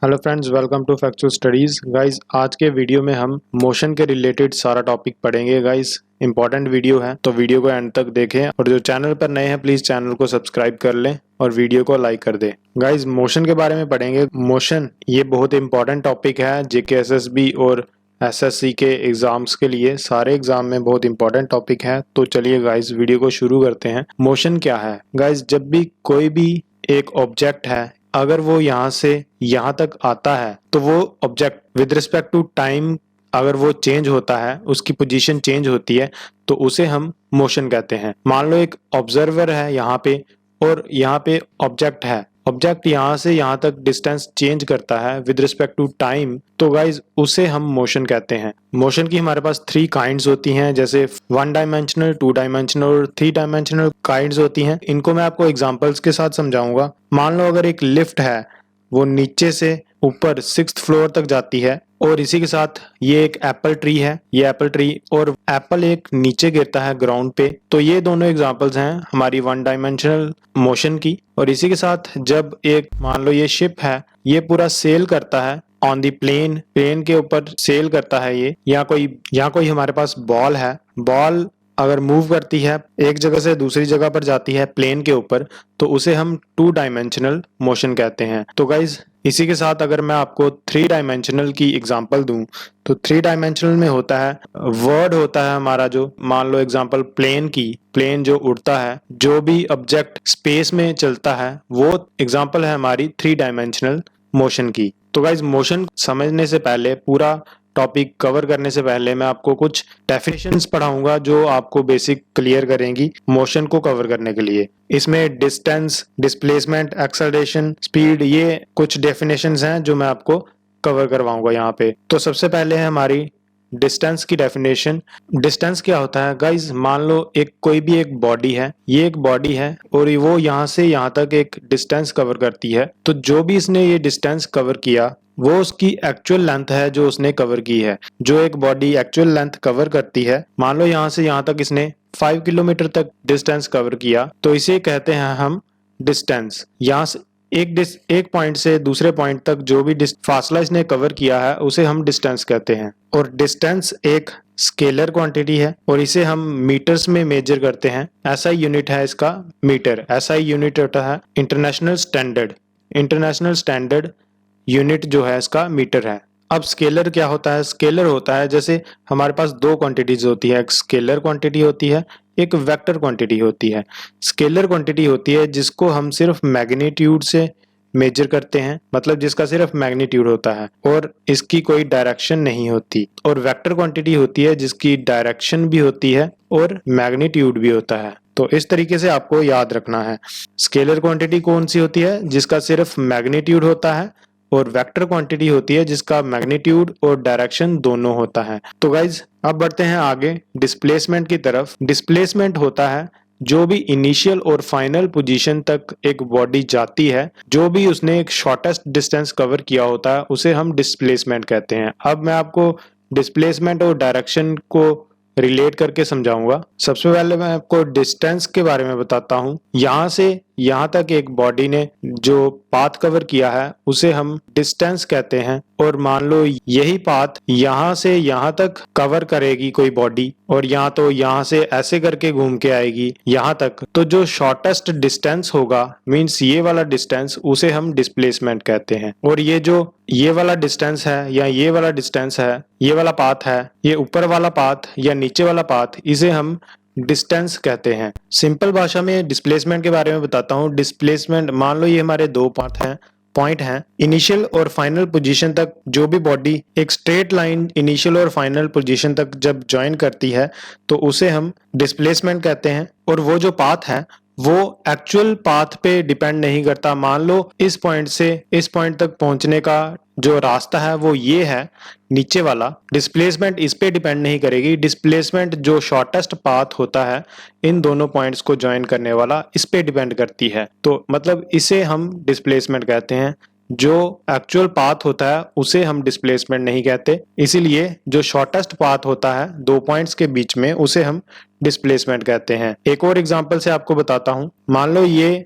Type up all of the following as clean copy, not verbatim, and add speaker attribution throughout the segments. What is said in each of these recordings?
Speaker 1: Hello friends, welcome to factual studies. Guys, आज के video में हम मोशन के रिलेटेड सारा टॉपिक पढ़ेंगे। गाइस, इंपॉर्टेंट वीडियो है तो वीडियो को एंड तक देखें और जो चैनल पर नए हैं प्लीज़ चैनल को सब्सक्राइब कर लें और वीडियो को लाइक कर दें। गाइस, मोशन के बारे में पढ़ेंगे। मोशन ये बहुत इंपॉर्टेंट टॉपिक है जेके एसएसबी और एसएससी के एग्जाम्स के लिए। सारे एग्जाम में बहुत इंपॉर्टेंट टॉपिक है। तो चलिए गाइस, वीडियो को शुरू करते हैं। मोशन क्या है? गाइस, जब भी कोई भी एक ऑब्जेक्ट है, अगर वो यहाँ से यहाँ तक आता है तो वो object with respect to time अगर वो चेंज होता है, उसकी पोजीशन चेंज होती है, तो उसे हम मोशन कहते हैं। मान लो एक ऑब्जर्वर है यहाँ पे और यहाँ पे ऑब्जेक्ट है। ऑब्जेक्ट यहाँ से यहाँ तक डिस्टेंस चेंज करता है विद रिस्पेक्ट टू टाइम, तो गाइज उसे हम मोशन कहते हैं। मोशन की हमारे पास 3 काइंड्स होती हैं, जैसे 1 डायमेंशनल, 2 डायमेंशनल और 3 डायमेंशनल काइंड्स होती हैं। इनको मैं आपको एग्जांपल्स के साथ समझाऊंगा। मान लो अगर एक लिफ्ट है, वो नीचे से ऊपर 6th फ्लोर तक जाती है और इसी के साथ ये एक एप्पल ट्री है, ये एप्पल ट्री और एप्पल एक नीचे गिरता है ग्राउंड पे। तो ये दोनों एग्जांपल्स हैं हमारी 1 डायमेंशनल मोशन की। और इसी के साथ जब एक मान लो ये शिप है, ये पूरा सेल करता है ऑन दी प्लेन, प्लेन के ऊपर सेल करता है ये। यहाँ कोई हमारे पास बॉल है, बॉल अगर मूव करती है एक जगह से दूसरी जगह पर जाती है प्लेन के ऊपर, तो उसे हम 2 डायमेंशनल मोशन कहते हैं। तो गाइज, इसी के साथ अगर मैं आपको 3 डायमेंशनल की एग्जांपल दूं, तो 3 डायमेंशनल में होता है वर्ड होता है हमारा, जो मान लो एग्जांपल प्लेन की, प्लेन जो उड़ता है, जो भी ऑब्जेक्ट स्पेस में चलता है, वो एग्जांपल है हमारी 3 डायमेंशनल मोशन की। तो गाइज, मोशन समझने से पहले, पूरा टॉपिक कवर करने से पहले मैं आपको कुछ डेफिनेशंस पढ़ाऊंगा जो आपको बेसिक क्लियर करेंगी मोशन को कवर करने के लिए। इसमें डिस्टेंस, डिस्प्लेसमेंट, एक्सेलरेशन, स्पीड, ये कुछ डेफिनेशंस हैं जो मैं आपको कवर करवाऊंगा यहाँ पे। तो सबसे पहले है हमारी डिस्टेंस की डेफिनेशन। डिस्टेंस क्या होता है? गाइज, मान लो एक कोई भी एक बॉडी है, ये एक बॉडी है और वो यहाँ से यहाँ तक एक डिस्टेंस कवर करती है। तो जो भी इसने ये डिस्टेंस कवर किया, वो उसकी एक्चुअल लेंथ है जो उसने कवर की है। जो एक बॉडी एक्चुअल लेंथ कवर करती है, मान लो यहाँ से यहाँ तक इसने 5 किलोमीटर तक डिस्टेंस कवर किया, तो इसे कहते हैं हम डिस्टेंस। यहाँ से एक पॉइंट से दूसरे पॉइंट तक जो भी फासला इसने कवर किया है, उसे हम डिस्टेंस कहते हैं। और डिस्टेंस एक स्केलर क्वांटिटी है और इसे हम मीटर्स में मेजर करते हैं। ऐसा यूनिट है इसका मीटर। ऐसा ही यूनिट होता है international standard. International standard unit जो है इसका मीटर है। अब स्केलर क्या होता है? स्केलर होता है, जैसे हमारे पास 2 क्वांटिटीज होती है, एक स्केलर क्वांटिटी होती है, एक वेक्टर क्वांटिटी होती है। स्केलर क्वांटिटी होती है जिसको हम सिर्फ मैग्नीट्यूड से मेजर करते हैं, मतलब जिसका सिर्फ मैग्नीट्यूड होता है और इसकी कोई डायरेक्शन नहीं होती। और वेक्टर क्वांटिटी होती है जिसकी डायरेक्शन भी होती है और मैग्नीट्यूड भी होता है। तो इस तरीके से आपको याद रखना है। स्केलर क्वांटिटी कौन सी होती है? जिसका सिर्फ मैग्नीट्यूड होता है। और वेक्टर क्वांटिटी होती है जिसका मैग्नीट्यूड और डायरेक्शन दोनों होता है। तो गाइज, अब बढ़ते हैं आगे डिस्प्लेसमेंट की तरफ। डिस्प्लेसमेंट होता है जो भी इनिशियल और फाइनल पोजीशन तक एक बॉडी जाती है, जो भी उसने एक शॉर्टेस्ट डिस्टेंस कवर किया होता है, उसे हम डिस्प्लेसमेंट कहते हैं। अब मैं आपको डिस्प्लेसमेंट और डायरेक्शन को रिलेट करके समझाऊंगा। सबसे पहले मैं आपको डिस्टेंस के बारे में बताता हूँ। यहाँ से यहाँ तक एक बॉडी ने जो पाथ कवर किया है, उसे हम डिस्टेंस कहते हैं। और मान लो यही पाथ यहाँ से यहाँ तक कवर करेगी कोई बॉडी, और यहाँ तो यहाँ से ऐसे करके घूम के आएगी यहाँ तक, तो जो शॉर्टेस्ट डिस्टेंस होगा, मीन्स ये वाला डिस्टेंस, उसे हम डिस्प्लेसमेंट कहते हैं। और ये वाला डिस्टेंस है या ये वाला डिस्टेंस है, ये वाला पाथ है, ये ऊपर वाला पाथ या नीचे वाला पाथ, इसे हम डिस्टेंस कहते हैं। सिंपल भाषा में डिस्प्लेसमेंट के बारे में बताता हूँ। डिस्प्लेसमेंट, मान लो ये हमारे 2 पॉइंट हैं। इनिशियल और फाइनल पोजीशन तक जो भी बॉडी एक स्ट्रेट लाइन इनिशियल और फाइनल पोजीशन तक जब ज्वाइन करती है, तो उसे हम डिस्प्लेसमेंट कहते हैं। और वो जो पाथ है, वो एक्चुअल पाथ पे डिपेंड नहीं करता। मान लो इस पॉइंट से इस पॉइंट तक पहुंचने का जो रास्ता है वो ये है, नीचे वाला। डिस्प्लेसमेंट इस पे डिपेंड नहीं करेगी। डिस्प्लेसमेंट जो शॉर्टेस्ट पाथ होता है इन दोनों पॉइंट्स को ज्वाइन करने वाला, इस पे डिपेंड करती है। तो मतलब इसे हम डिस्प्लेसमेंट कहते हैं। जो एक्चुअल पाथ होता है उसे हम डिस्प्लेसमेंट नहीं कहते। इसीलिए जो शॉर्टेस्ट पाथ होता है 2 पॉइंट्स के बीच में, उसे हम डिस्प्लेसमेंट कहते हैं। एक और एग्जांपल से आपको बताता हूं। मान लो ये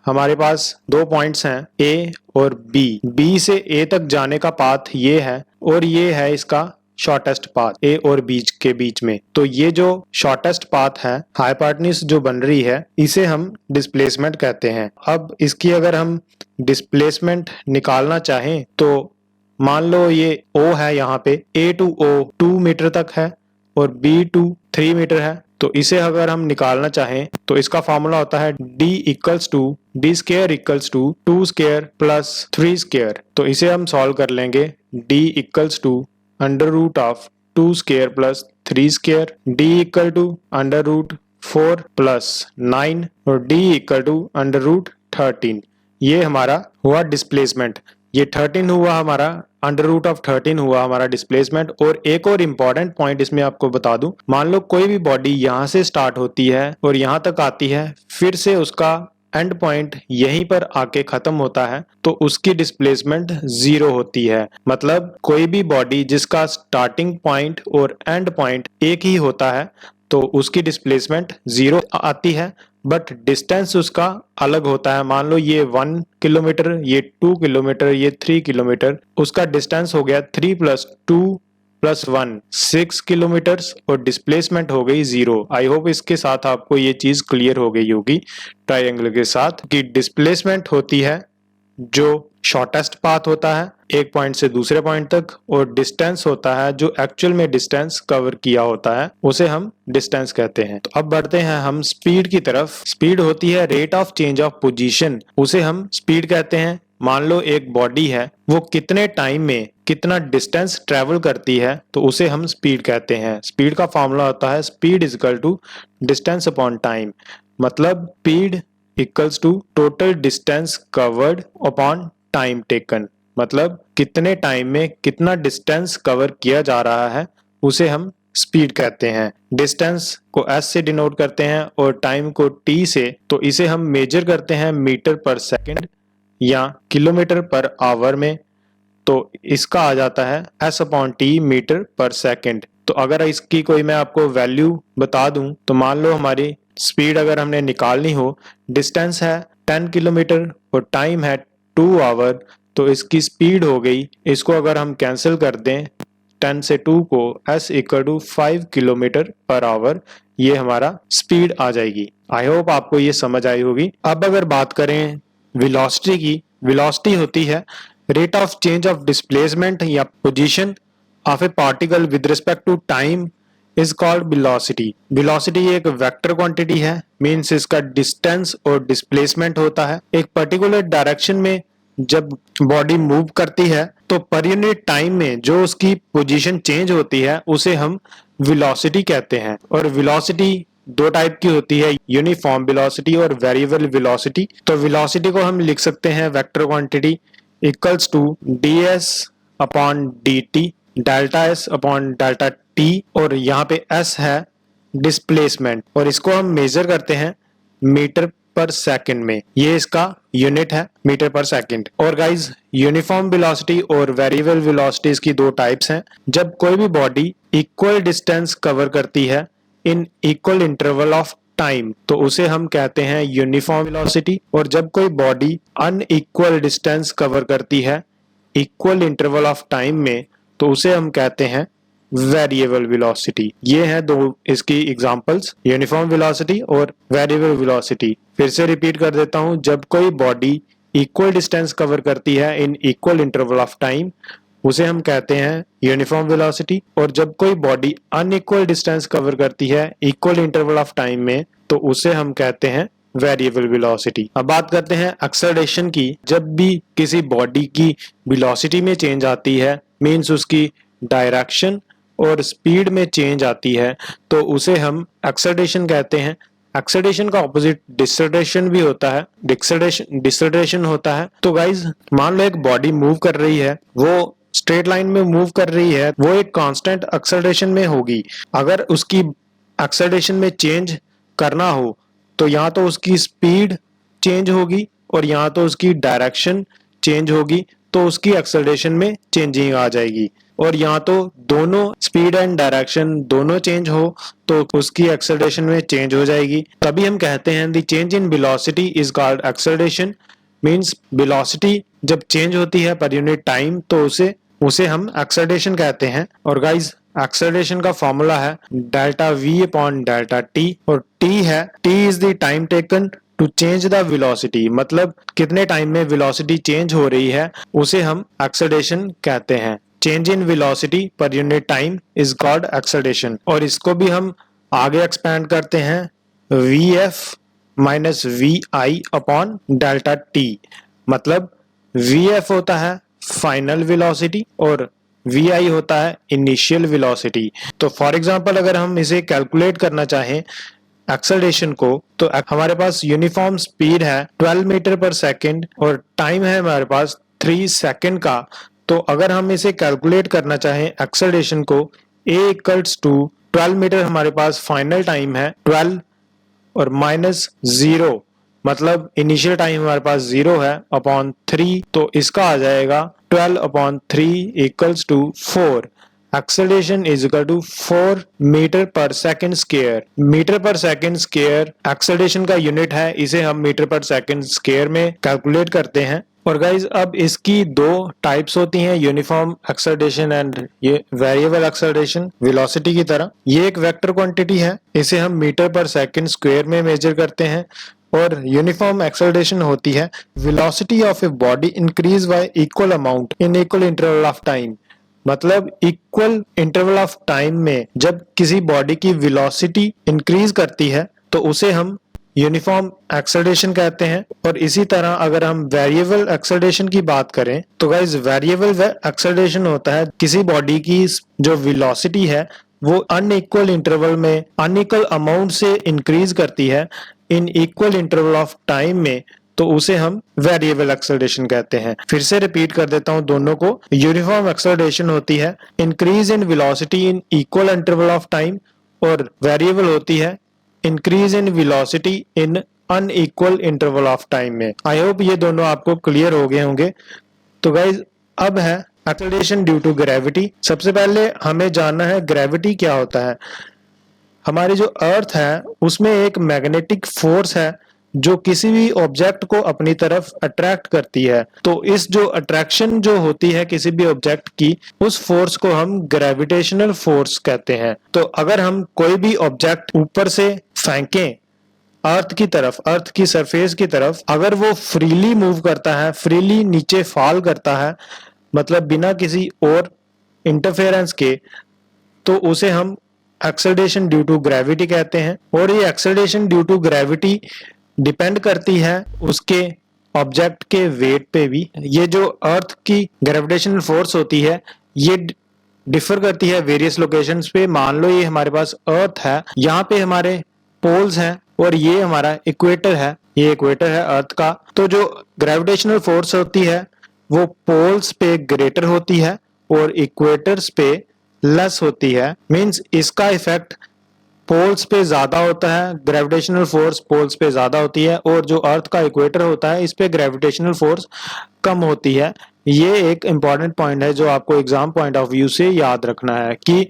Speaker 1: हमारे पास दो पॉइंट्स हैं ए और बी। बी से ए तक जाने का पाथ ये है और ये है इसका शॉर्टेस्ट पाथ ए और बी के बीच में। तो ये जो शॉर्टेस्ट पाथ है, हाइपोटेन्यूज जो बन रही है, इसे हम डिस्प्लेसमेंट कहते हैं। अब इसकी अगर हम डिस्प्लेसमेंट निकालना चाहें तो मान लो ये O है, यहाँ पे A टू O 2 मीटर तक है और B टू 3 मीटर है। तो इसे अगर हम निकालना चाहें तो इसका फॉर्मूला होता है D equals to D square equals to 2 square plus 3 square. तो इसे हम सॉल्व कर लेंगे। D equals to under root of 2 square plus 3 square, D equal to under root 4 plus 9 और D equal to under root 13। ये हमारा हुआ displacement. ये 13 हुआ हमारा, अंडर रूट ऑफ 13 हुआ हमारा डिस्प्लेसमेंट। और एक और इम्पॉर्टेंट पॉइंट इसमें आपको बता दूं, मान लो कोई भी बॉडी यहाँ से स्टार्ट होती है और यहाँ तक आती है, फिर से उसका एंड पॉइंट यहीं पर आके खत्म होता है, तो उसकी डिस्प्लेसमेंट 0 होती है। मतलब कोई भी बॉडी जिसका स्टार्टिंग पॉइंट और एंड पॉइंट एक ही होता है तो उसकी डिस्प्लेसमेंट 0 आती है, बट डिस्टेंस उसका अलग होता है। मान लो ये 1 किलोमीटर, ये 2 किलोमीटर, ये 3 किलोमीटर, उसका डिस्टेंस हो गया 3 प्लस 2 प्लस 1 6 किलोमीटर्स और डिस्प्लेसमेंट हो गई 0। आई होप इसके साथ आपको ये चीज क्लियर हो गई होगी ट्रायंगल के साथ कि डिस्प्लेसमेंट होती है जो शॉर्टेस्ट पाथ होता है एक पॉइंट से दूसरे पॉइंट तक, और डिस्टेंस होता है जो एक्चुअल में डिस्टेंस कवर किया होता है, उसे हम डिस्टेंस कहते हैं। तो अब बढ़ते हैं हम स्पीड की तरफ। स्पीड होती है rate of change of position, उसे हम स्पीड कहते हैं। मान लो एक बॉडी है, वो कितने टाइम में कितना डिस्टेंस ट्रेवल करती है, तो उसे हम स्पीड कहते हैं। स्पीड का फॉर्मूला होता है speed is equal to distance upon time. मतलब speed equals to total distance covered upon time taken. मतलब कितने टाइम में कितना डिस्टेंस कवर किया जा रहा है, उसे हम स्पीड कहते हैं। डिस्टेंस को s से डिनोट करते हैं और टाइम को t से। तो इसे हम मेजर करते हैं मीटर पर सेकंड या किलोमीटर पर आवर में। तो इसका आ जाता है s upon T metre per second. तो अगर इसकी कोई मैं आपको वैल्यू बता दूं, तो मान लो हमारी स्पीड अगर हमने निकालनी हो, डिस्टेंस है 10 किलोमीटर और टाइम है 2 आवर, तो इसकी स्पीड हो गई, इसको अगर हम कैंसिल कर दें 10 से 2 को, s equal to 5 kilometre per hour, ये हमारा स्पीड आ जाएगी। आई होप आपको ये समझ आई होगी। अब अगर बात करें वेलोसिटी की, वेलोसिटी होती है rate of change of displacement या position of a particle with respect to time is called velocity. Velocity एक वेक्टर क्वांटिटी है, मींस इसका डिस्टेंस और डिस्प्लेसमेंट होता है। एक पर्टिकुलर डायरेक्शन में जब बॉडी मूव करती है तो पर यूनिट टाइम में जो उसकी पोजीशन चेंज होती है उसे हम वेलोसिटी कहते हैं। और वेलोसिटी दो टाइप की होती है, यूनिफॉर्म वेलोसिटी और वेरिएबल वेलोसिटी। तो वेलोसिटी को हम लिख सकते हैं vector quantity equals to ds upon dt, delta s upon delta t, और यहाँ पे s है डिस्प्लेसमेंट और इसको हम मेजर करते हैं मीटर पर सेकंड में। ये इसका यूनिट है मीटर पर सेकंड। और गाइज यूनिफॉर्म वेलोसिटी और वेरिएबल वेलोसिटीज की दो टाइप्स हैं। जब कोई भी बॉडी इक्वल डिस्टेंस कवर करती है इन इक्वल इंटरवल ऑफ टाइम, तो उसे हम कहते हैं यूनिफॉर्म वेलोसिटी। और जब कोई बॉडी अनइक्वल डिस्टेंस कवर करती है इक्वल इंटरवल ऑफ टाइम में, तो उसे हम कहते हैं वेरिएबल वेलोसिटी। ये हैं दो इसकी एग्जांपल्स, यूनिफॉर्म वेलोसिटी और वेरिएबल वेलोसिटी। फिर से रिपीट कर देता हूं, जब कोई बॉडी इक्वल डिस्टेंस कवर करती है इन इक्वल इंटरवल ऑफ टाइम, उसे हम कहते हैं यूनिफॉर्म वेलोसिटी। और जब कोई बॉडी अनइक्वल डिस्टेंस कवर करती है इक्वल इंटरवल ऑफ टाइम में, तो उसे हम कहते हैं वेरिएबल वेलोसिटी। अब बात करते हैं एक्सेलरेशन की। जब भी किसी बॉडी की वेलोसिटी में चेंज आती है, मींस उसकी डायरेक्शन और स्पीड में चेंज आती है, तो उसे हम एक्सेलरेशन कहते हैं। एक्सेलरेशन का ऑपोजिट डिसलेरेशन भी होता है, डिसलेरेशन होता है। तो गाइज मान लो एक बॉडी मूव कर रही है, वो स्ट्रेट लाइन में मूव कर रही है, वो एक कांस्टेंट एक्सेलरेशन में होगी। अगर उसकी एक्सेलरेशन में चेंज करना हो तो यहाँ तो उसकी स्पीड चेंज होगी और यहाँ तो उसकी डायरेक्शन चेंज होगी, तो उसकी एक्सेलरेशन में चेंजिंग आ जाएगी। और यहाँ तो दोनों स्पीड एंड डायरेक्शन दोनों चेंज हो तो उसकी एक्सेलरेशन में चेंज हो जाएगी, तभी हम कहते हैं the change in velocity is called acceleration. Means velocity जब चेंज होती है पर यूनिट टाइम तो उसे हम एक्सेलरेशन कहते हैं। और गाइज एक्सेलरेशन का फॉर्मूला है delta V upon delta T, और टी है T is the time taken to change the velocity, मतलब कितने टाइम में वेलोसिटी चेंज हो रही है उसे हम एक्सेलरेशन कहते हैं। Change in velocity per unit time is called acceleration. और इसको भी हम आगे एक्सपैंड करते हैं V F minus V I upon delta T, मतलब वी एफ होता है फाइनल वेलोसिटी और वी आई होता है इनिशियल वेलोसिटी। तो फॉर एग्जांपल अगर हम इसे कैलकुलेट करना चाहें एक्सेलरेशन को, तो हमारे पास यूनिफॉर्म स्पीड है 12 मीटर पर सेकंड और टाइम है हमारे पास 3 सेकंड का। तो अगर हम इसे कैलकुलेट करना चाहें एक्सेलरेशन को, a इक्वल्स टू 12 मीटर हमारे पास फाइनल टाइम है 12 और माइनस 0, मतलब इनिशियल टाइम हमारे पास 0 है अपॉन 3, तो इसका आ जाएगा 12 upon 3 equals to 4। Acceleration is equal to 4 metre per second square. Metre per second square acceleration का यूनिट है, इसे हम मीटर पर सेकंड स्क्वायर में कैलकुलेट करते हैं। और गाइज अब इसकी दो टाइप्स होती हैं, यूनिफॉर्म एक्सेलरेशन एंड ये वेरिएबल एक्सेलरेशन वेलोसिटी की तरह। ये एक वेक्टर क्वांटिटी है, इसे हम मीटर पर सेकंड स्क्वायर में मेजर करते हैं। और यूनिफॉर्म एक्सेलरेशन होती है velocity of a body increase y equal amount in equal interval of time, मतलब इक्वल इंटरवल ऑफ टाइम में जब किसी बॉडी की वेलोसिटी इंक्रीज करती है तो उसे हम यूनिफॉर्म एक्सेलरेशन कहते हैं। और इसी तरह अगर हम वेरिएबल एक्सेलरेशन की बात करें तो गाइस वेरिएबल एक्सेलरेशन होता है किसी बॉडी की जो वेलोसिटी है वो अनइक्वल इंटरवल में अनइक्वल अमाउंट से इंक्रीज करती है इन इक्वल इंटरवल ऑफ टाइम में, तो उसे हम वेरिएबल एक्सेलरेशन कहते हैं। फिर से रिपीट कर देता हूं दोनों को। यूनिफॉर्म एक्सेलरेशन होती है increase in velocity in equal interval of time, और वेरिएबल होती है increase in velocity in unequal interval of time में। आई होप ये दोनों आपको क्लियर हो गए होंगे। तो गाइज अब है एक्सेलरेशन ड्यू टू ग्रेविटी। सबसे पहले हमें जानना है ग्रेविटी क्या होता है। हमारी जो अर्थ है उसमें एक मैग्नेटिक फोर्स है जो किसी भी ऑब्जेक्ट को अपनी तरफ अट्रैक्ट करती है। तो इस जो अट्रैक्शन जो होती है किसी भी ऑब्जेक्ट की, उस फोर्स को हम ग्रेविटेशनल फोर्स कहते हैं। तो अगर हम कोई भी ऑब्जेक्ट ऊपर से फेंकें अर्थ की तरफ, अर्थ की सरफेस की तरफ, अगर वो फ्रीली मूव करता है, फ्रीली नीचे फॉल करता है, मतलब बिना किसी और इंटरफेरेंस के, तो उसे हम एक्सेलरेशन ड्यू टू ग्रेविटी कहते हैं। और ये acceleration due to gravity depend करती है उसके ऑब्जेक्ट के वेट पे भी। ये जो अर्थ की ग्रेविटेशनल फोर्स होती है ये डिफर करती है वेरियस लोकेशंस पे। मान लो ये हमारे पास अर्थ है, यहाँ पे हमारे पोल्स हैं और ये हमारा इक्वेटर है, ये इक्वेटर है अर्थ का। तो जो ग्रेविटेशनल फोर्स होती है वो पोल्स पे ग्रेटर होती है और इक्वेटर्स पे लेस होती है। मींस इसका इफेक्ट पोल्स पे ज्यादा होता है, ग्रेविटेशनल फोर्स पोल्स पे ज्यादा होती है, और जो अर्थ का इक्वेटर होता है इस पे ग्रेविटेशनल फोर्स कम होती है। ये एक इंपॉर्टेंट पॉइंट है जो आपको एग्जाम पॉइंट ऑफ व्यू से याद रखना है कि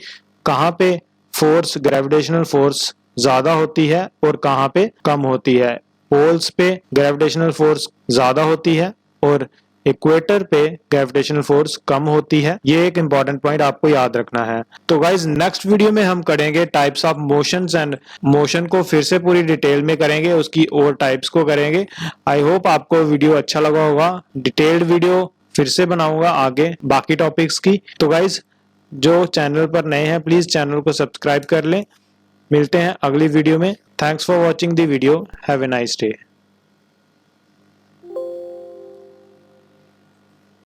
Speaker 1: कहाँ पे फोर्स ग्रेविटेशनल फोर्स ज्यादा होती है और कहाँ पे कम होती है। पोल्स पे ग्रेविटेशनल फोर्स ज्यादा होती है और इक्वेटर पे ग्रेविटेशनल फोर्स कम होती है। ये एक इंपॉर्टेंट पॉइंट आपको याद रखना है। तो गाइज नेक्स्ट वीडियो में हम करेंगे types of motions and motion को फिर से पूरी डिटेल में करेंगे, उसकी और टाइप्स को करेंगे। आई होप आपको वीडियो अच्छा लगा होगा। डिटेल्ड वीडियो फिर से बनाऊंगा आगे बाकी टॉपिक्स की। तो गाइज जो चैनल पर नए हैं प्लीज चैनल को सब्सक्राइब कर लें। मिलते हैं अगली वीडियो में। Thanks for watching the video. Have a nice day.